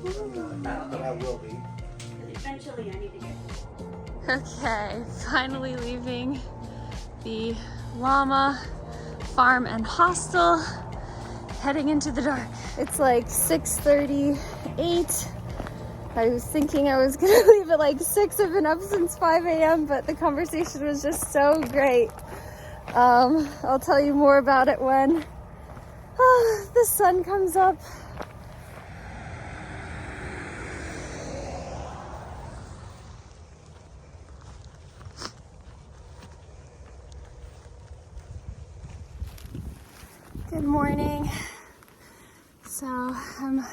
But I will be. Eventually I need to get. Okay, finally leaving the llama farm and hostel, heading into the dark. It's like 6:38. I was thinking I was gonna leave at like 6. I've been up since 5 a.m., but the conversation was just so great. I'll tell you more about it when the sun comes up. Good morning. So I'm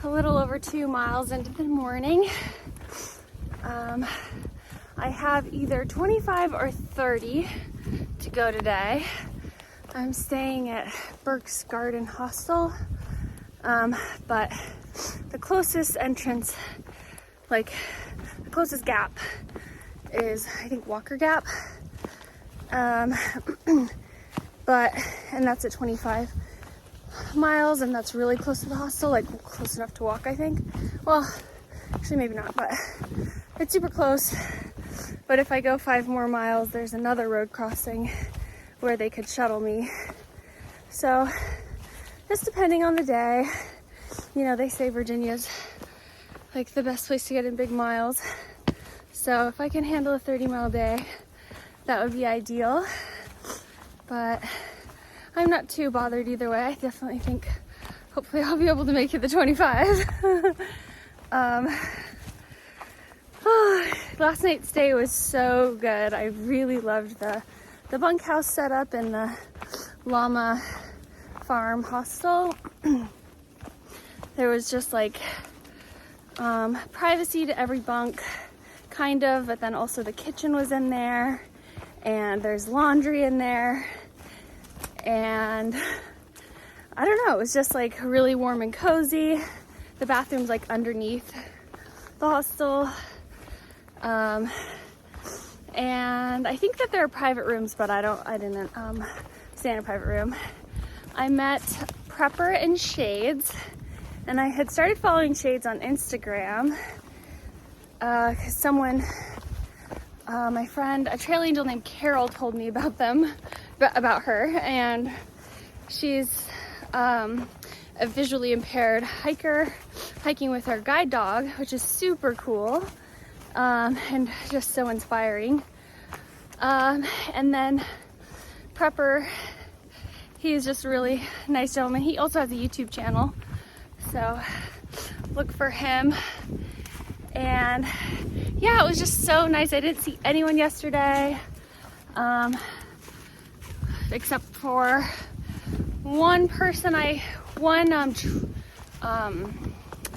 a little over 2 miles into the morning. I have either 25 or 30 to go today. I'm staying at Burkes Garden hostel, but the closest entrance, like the closest gap is I think Walker Gap. And that's at 25 miles, and that's really close to the hostel, like close enough to walk, I think. Well, actually maybe not, but it's super close. But if I go 5 more miles, there's another road crossing where they could shuttle me. So just depending on the day, you know, they say Virginia's like the best place to get in big miles. So if I can handle a 30-mile day, that would be ideal. But I'm not too bothered either way. I definitely think hopefully I'll be able to make it the 25. Last night's stay was so good. I really loved the bunkhouse setup in the llama farm hostel. There was just like privacy to every bunk, kind of, but then also the kitchen was in there. And there's laundry in there, and I don't know, it was just like really warm and cozy. The bathroom's like underneath the hostel, and I think that there are private rooms, but I didn't stay in a private room. I met Prepper and Shades, and I had started following Shades on Instagram because someone, my friend, a trail angel named Carol, told me about her, and she's a visually impaired hiker, hiking with her guide dog, which is super cool, and just so inspiring. And then Prepper, he's just a really nice gentleman. He also has a YouTube channel, so look for him. And yeah, it was just so nice. I didn't see anyone yesterday, except for one person,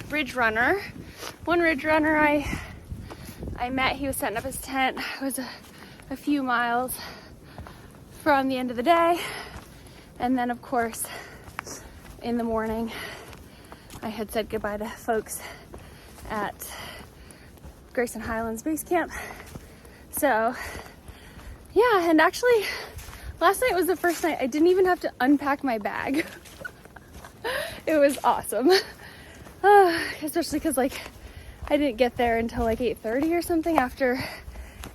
ridge runner. One ridge runner I met. He was setting up his tent. It was a few miles from the end of the day. And then of course, in the morning, I had said goodbye to folks at Grayson Highlands Base Camp. So yeah, and actually last night was the first night I didn't even have to unpack my bag. It was awesome. Especially because like I didn't get there until like 8:30 or something after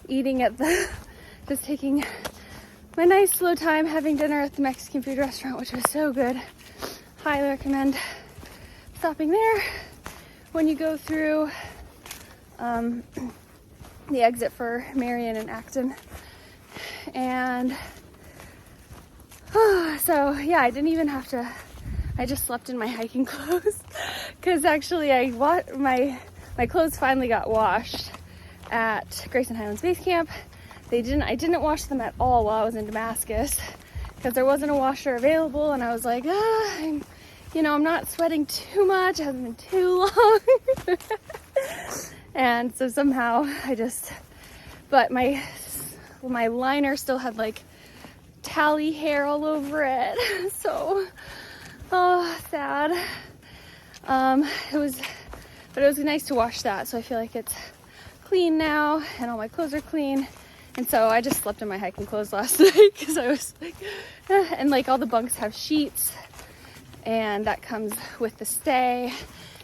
eating at just taking my nice slow time having dinner at the Mexican food restaurant, which was so good. Highly recommend stopping there when you go through the exit for Marion and Acton. And so yeah, I didn't even have to, I just slept in my hiking clothes because actually my clothes finally got washed at Grayson Highlands Base Camp. I didn't wash them at all while I was in Damascus because there wasn't a washer available, and I was like, I'm not sweating too much, it hasn't been too long. And so somehow but my liner still had like tally hair all over it. So, sad. It was nice to wash that. So I feel like it's clean now and all my clothes are clean. And so I just slept in my hiking clothes last night because I was like, and like all the bunks have sheets and that comes with the stay,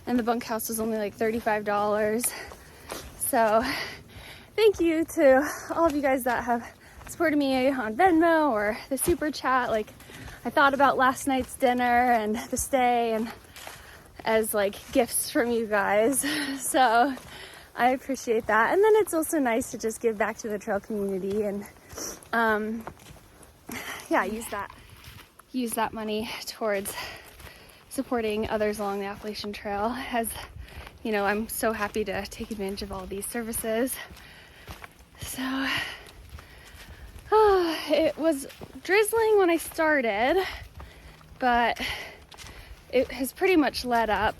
and the bunkhouse was only like $35. So thank you to all of you guys that have supported me on Venmo or the super chat. Like, I thought about last night's dinner and the stay and as like gifts from you guys. So I appreciate that. And then it's also nice to just give back to the trail community and yeah, use that money towards supporting others along the Appalachian Trail. As you know, I'm so happy to take advantage of all these services. So it was drizzling when I started, but it has pretty much let up,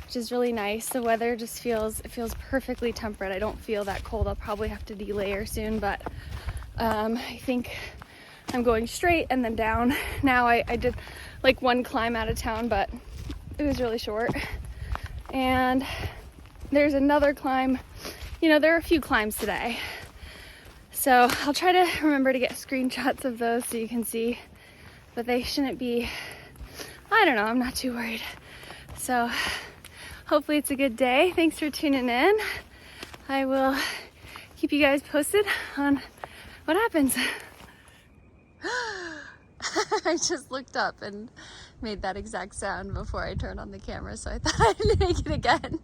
which is really nice. The weather just feels perfectly temperate. I don't feel that cold. I'll probably have to delayer soon, but I think I'm going straight and then down. Now I did like one climb out of town, but it was really short. And there's another climb. You know, there are a few climbs today. So I'll try to remember to get screenshots of those so you can see, but they shouldn't be, I don't know, I'm not too worried. So hopefully it's a good day. Thanks for tuning in. I will keep you guys posted on what happens. I just looked up and made that exact sound before I turned on the camera, so I thought I'd make it again.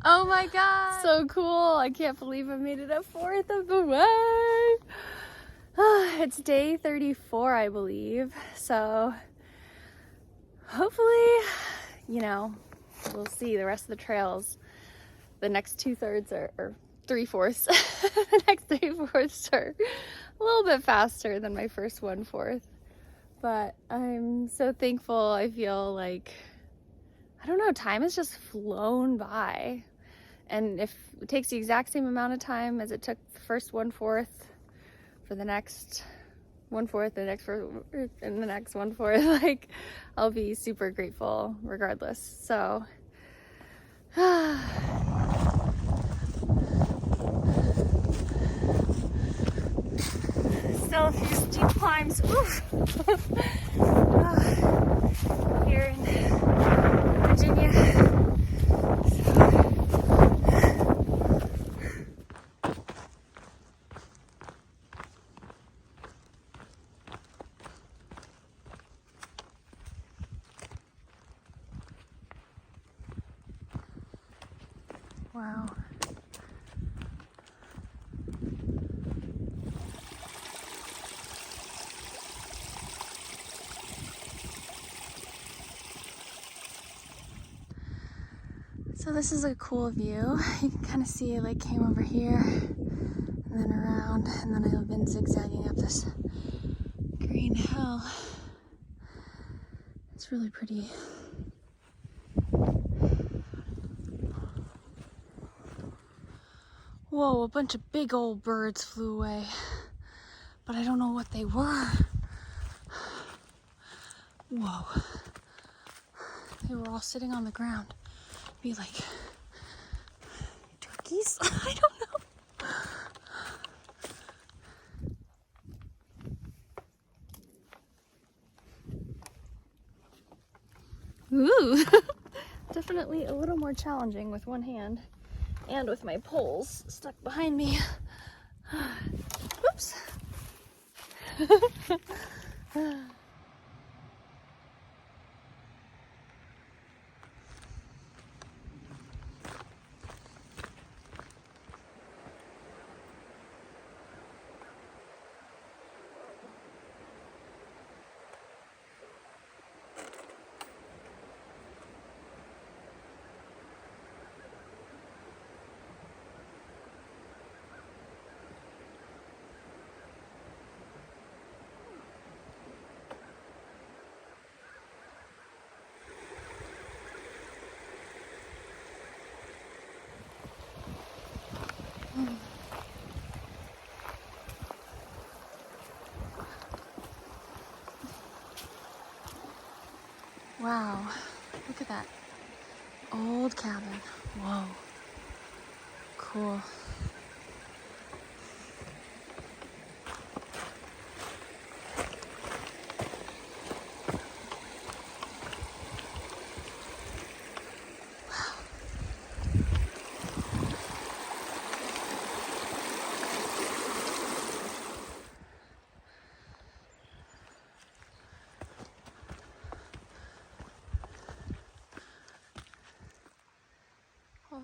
Oh my god, so cool. I can't believe I made it a fourth of the way. It's day 34, I believe, so hopefully, you know, we'll see the rest of the trails. The next 2/3 or 3/4 the next 3/4 are a little bit faster than my first 1/4. But I'm so thankful. I feel like, I don't know, time has just flown by. And if it takes the exact same amount of time as it took the first 1/4 for the next 1/4, the next and the next 1/4, like, I'll be super grateful regardless. So still a few steep climbs. Oof. Here in Virginia. Wow. So this is a cool view. You can kind of see I like came over here and then around, and then I've been zigzagging up this green hill. It's really pretty. Whoa, a bunch of big old birds flew away, but I don't know what they were. Whoa. They were all sitting on the ground. Be like turkeys? I don't know. Ooh, definitely a little more challenging with one hand and with my poles stuck behind me. Oops. Wow, look at that old cabin. Whoa, cool.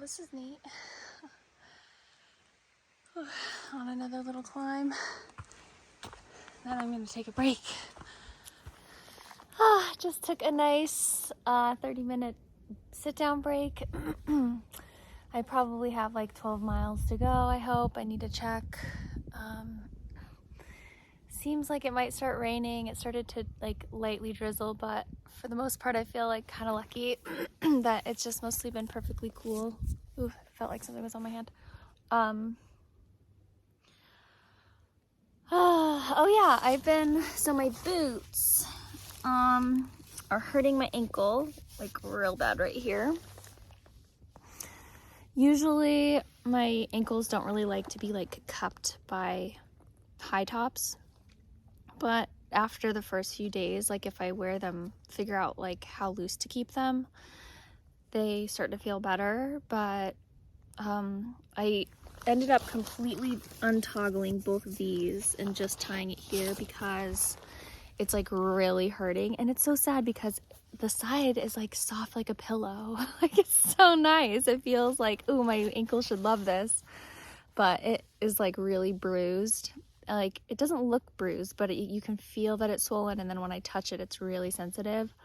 this is neat. On another little climb. Then I'm gonna take a break. Just took a nice 30-minute sit-down break. I probably have like 12 miles to go, I hope. I need to check. Seems like it might start raining. It started to like lightly drizzle, but for the most part I feel like kind of lucky that it's just mostly been perfectly cool. Ooh, felt like something was on my hand. Oh yeah, so my boots are hurting my ankle like real bad right here. Usually my ankles don't really like to be like cupped by high tops, but after the first few days, like if I wear them, figure out like how loose to keep them, they start to feel better. But I ended up completely untoggling both of these and just tying it here because it's like really hurting. And it's so sad because the side is like soft like a pillow. Like it's so nice. It feels like, ooh, my ankle should love this. But it is like really bruised. Like it doesn't look bruised, but you can feel that it's swollen, and then when I touch it, it's really sensitive.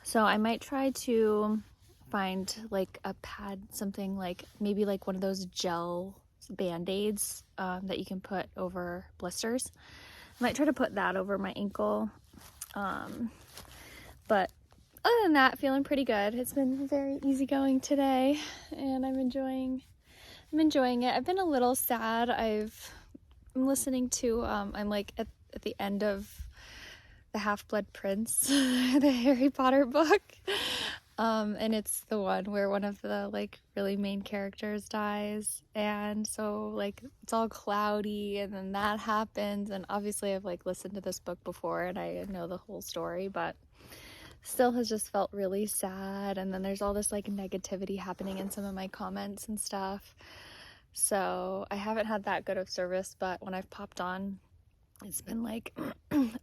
So I might try to find like a pad, something like maybe like one of those gel band-aids that you can put over blisters. I might try to put that over my ankle. But other than that, feeling pretty good. It's been very easygoing today, and I'm enjoying it. I've been a little sad. I'm listening to, I'm like at the end of the Half-Blood Prince, the Harry Potter book. And it's the one where one of the like really main characters dies. And so like it's all cloudy, and then that happens. And obviously I've like listened to this book before and I know the whole story, but still has just felt really sad. And then there's all this like negativity happening in some of my comments and stuff. So I haven't had that good of service, but when I've popped on, it's been like,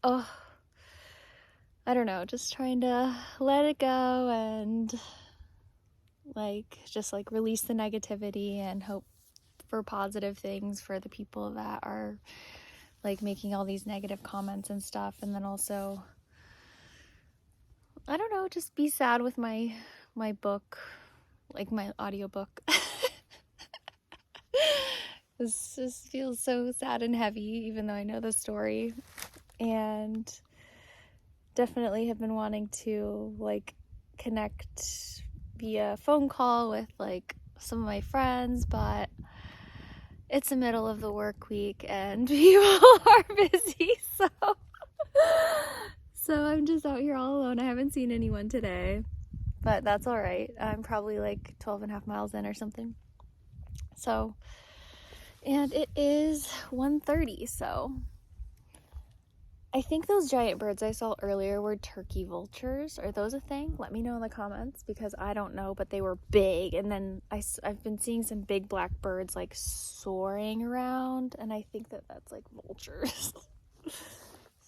oh, I don't know, just trying to let it go and like just like release the negativity and hope for positive things for the people that are like making all these negative comments and stuff. And then also, I don't know, just be sad with my book, like my audiobook. This just feels so sad and heavy, even though I know the story, and definitely have been wanting to like connect via phone call with like some of my friends, but it's the middle of the work week and people are busy, so I'm just out here all alone. I haven't seen anyone today, but that's all right. I'm probably like 12.5 miles in or something. So, and it is 1:30, so I think those giant birds I saw earlier were turkey vultures. Are those a thing? Let me know in the comments, because I don't know, but they were big. And then I've been seeing some big black birds like soaring around, and I think that that's like vultures.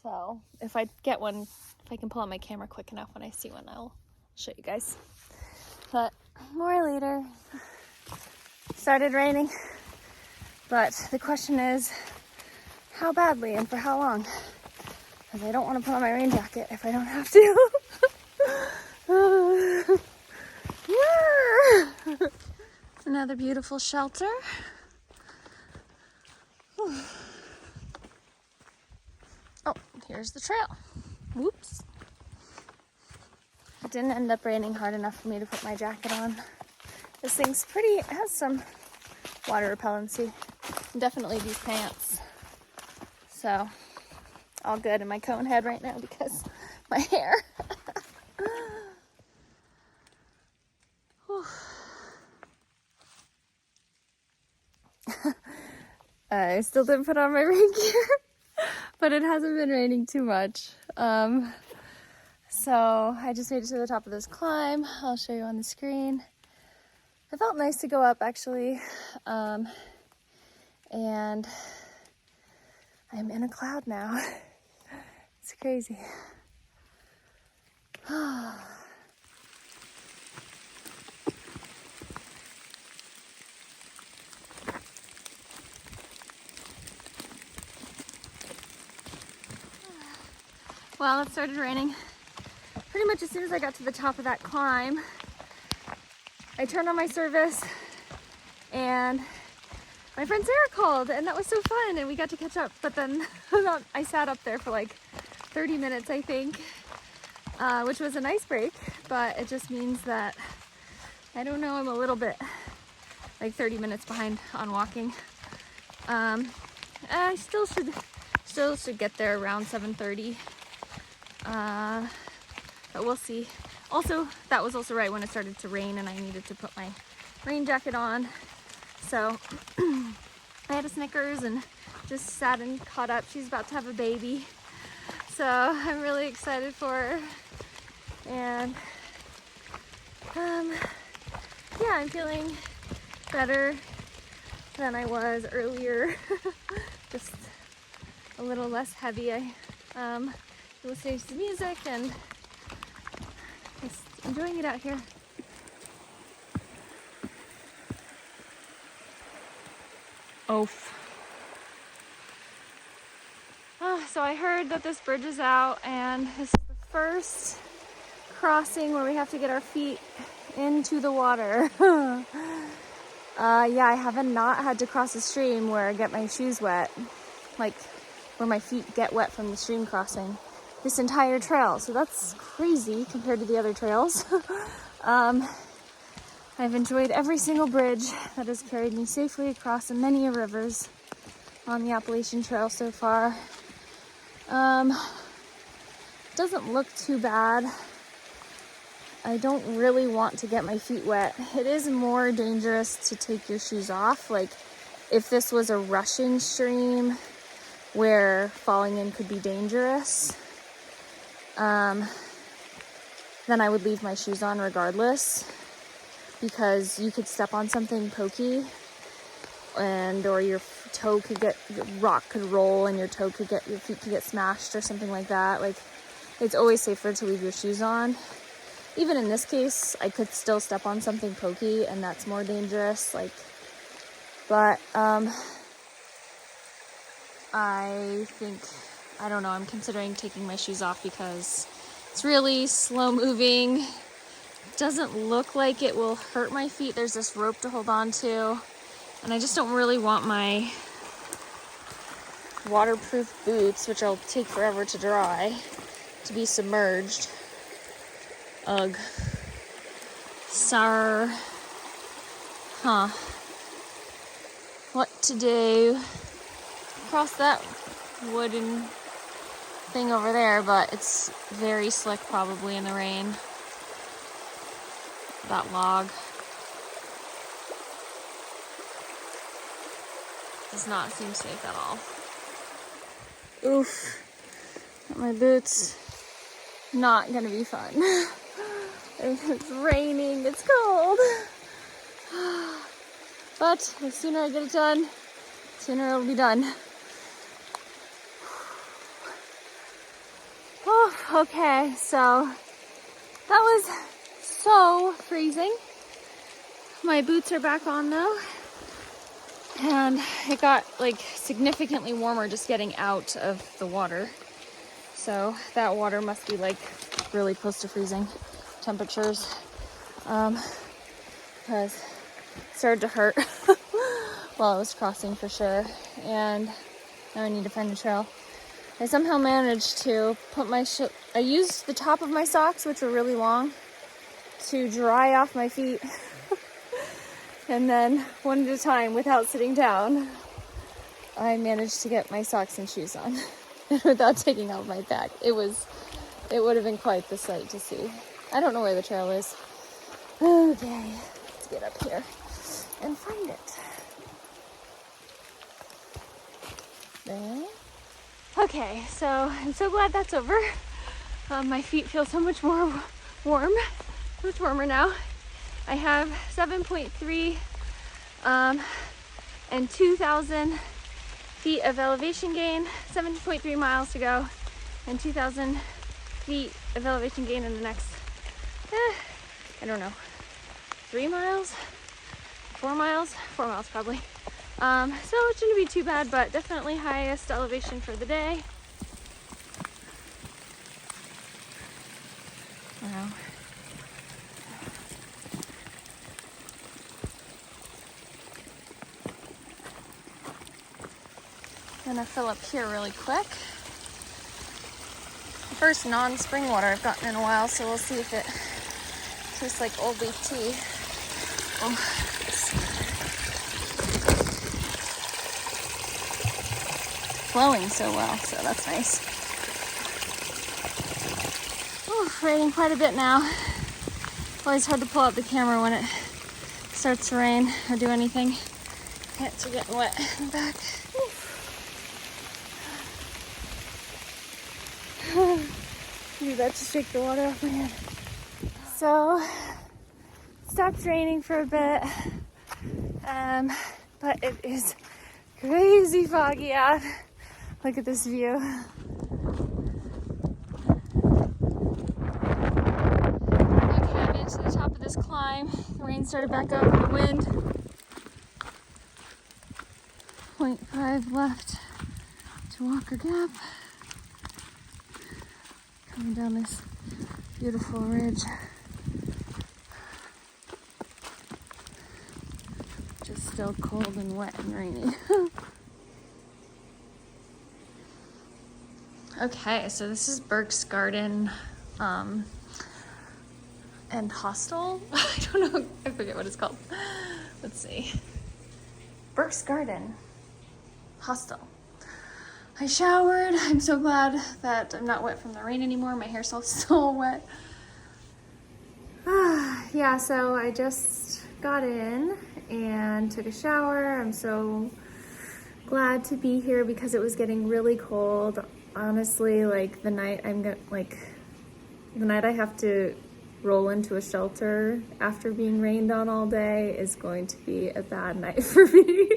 So if I get one, if I can pull out my camera quick enough when I see one, I'll show you guys. But more later. Started raining, but the question is how badly and for how long? Because I don't want to put on my rain jacket if I don't have to. Another beautiful shelter. Oh, here's the trail. Whoops. It didn't end up raining hard enough for me to put my jacket on. This thing's pretty, it has some water repellency. Definitely these pants. So, all good in my cone head right now because my hair. I still didn't put on my rain gear, but it hasn't been raining too much. So I just made it to the top of this climb. I'll show you on the screen. It felt nice to go up actually. And I'm in a cloud now. It's crazy. Well, it started raining pretty much as soon as I got to the top of that climb. I turned on my service and my friend Sarah called, and that was so fun, and we got to catch up. But then I sat up there for like 30 minutes, I think, which was a nice break, but it just means that, I don't know, I'm a little bit like 30 minutes behind on walking. I still should get there around 7:30. But we'll see. Also, that was also right when it started to rain and I needed to put my rain jacket on. So I had a Snickers and just sat and caught up. She's about to have a baby. So I'm really excited for her. And yeah, I'm feeling better than I was earlier. Just a little less heavy. I listening to music and just enjoying it out here. Oof. So I heard that this bridge is out, and this is the first crossing where we have to get our feet into the water. Yeah, I haven't not had to cross a stream where I get my shoes wet, like where my feet get wet from the stream crossing this entire trail. So that's crazy compared to the other trails. I've enjoyed every single bridge that has carried me safely across many rivers on the Appalachian Trail so far. Doesn't look too bad. I don't really want to get my feet wet. It is more dangerous to take your shoes off. Like if this was a rushing stream where falling in could be dangerous, then I would leave my shoes on regardless, because you could step on something pokey or your toe could get, rock could roll and your feet could get smashed or something like that. Like it's always safer to leave your shoes on. Even in this case, I could still step on something pokey and that's more dangerous. But I don't know, I'm considering taking my shoes off because it's really slow moving. It doesn't look like it will hurt my feet. There's this rope to hold on to, and I just don't really want my waterproof boots, which will take forever to dry, to be submerged. Ugh. Sir. Huh. What to do? Cross that wooden thing over there, but it's very slick probably in the rain. That log does not seem safe at all. Oof. My boots. Not gonna be fun. It's raining, it's cold. But the sooner I get it done, the sooner it'll be done. Oh, okay, so that was so freezing. My boots are back on though. And it got like significantly warmer just getting out of the water. So that water must be like really close to freezing temperatures, because it started to hurt while I was crossing for sure. And now I need to find the trail. I somehow managed to put I used the top of my socks, which were really long, to dry off my feet. And then one at a time, without sitting down, I managed to get my socks and shoes on without taking off my pack. It would have been quite the sight to see. I don't know where the trail is. Okay, let's get up here and find it. There. Okay, so I'm so glad that's over. My feet feel so much more warm, much warmer now. I have 7.3 and 2,000 feet of elevation gain, 7.3 miles to go, and 2,000 feet of elevation gain in the next, I don't know, 3 miles, 4 miles, 4 miles probably. So it shouldn't be too bad, but definitely highest elevation for the day. gonna fill up here really quick. First non-spring water I've gotten in a while, so we'll see if it tastes like old leaf tea. Oh, it's flowing so well, so that's nice. Oh, raining quite a bit now. Always hard to pull out the camera when it starts to rain or do anything. Pants are getting wet in the back. I'm about to shake the water off my head. So, it stopped raining for a bit, but it is crazy foggy out. Look at this view. Okay, I made it to the top of this climb. The rain started back up and the wind. 0.5 left to Walker Gap. Coming down this beautiful ridge. Just still cold and wet and rainy. Okay, so this is Burkes Garden and hostel. I don't know, I forget what it's called. Let's see. Burkes Garden hostel. I showered. I'm so glad that I'm not wet from the rain anymore. My hair's still wet. Yeah, so I just got in and took a shower. I'm so glad to be here because it was getting really cold. Honestly, like the night I have to roll into a shelter after being rained on all day is going to be a bad night for me.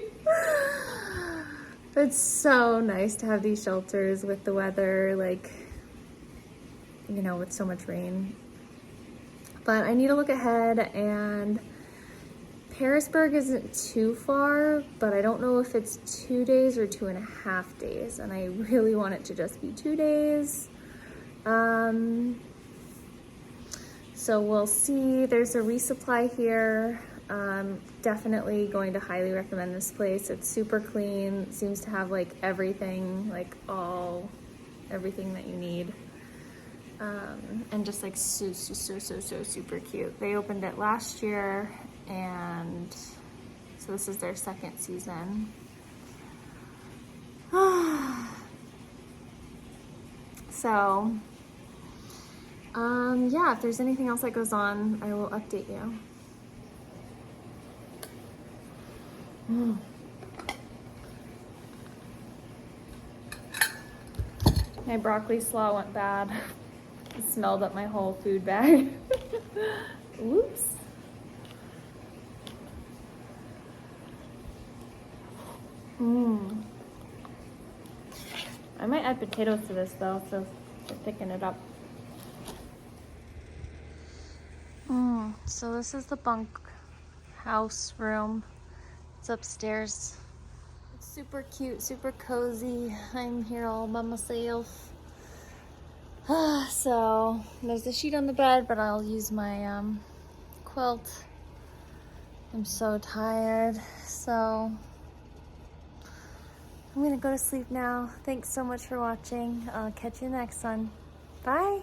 It's so nice to have these shelters with the weather, like, you know, with so much rain. But I need to look ahead, and Harrisburg isn't too far, but I don't know if it's 2 days or 2.5 days, and I really want it to just be 2 days. So we'll see. There's a resupply here. Definitely going to highly recommend this place. It's super clean. It seems to have like everything, like everything that you need. And just like so super cute. They opened it last year, and so this is their second season. So, yeah, if there's anything else that goes on, I will update you. My broccoli slaw went bad. It smelled up my whole food bag. Oops. I might add potatoes to this though, so to thicken it up. So this is the bunk house room. It's upstairs. It's super cute, super cozy. I'm here all by myself. So there's a sheet on the bed, but I'll use my quilt. I'm so tired, so I'm gonna go to sleep now. Thanks so much for watching. I'll catch you next one. Bye.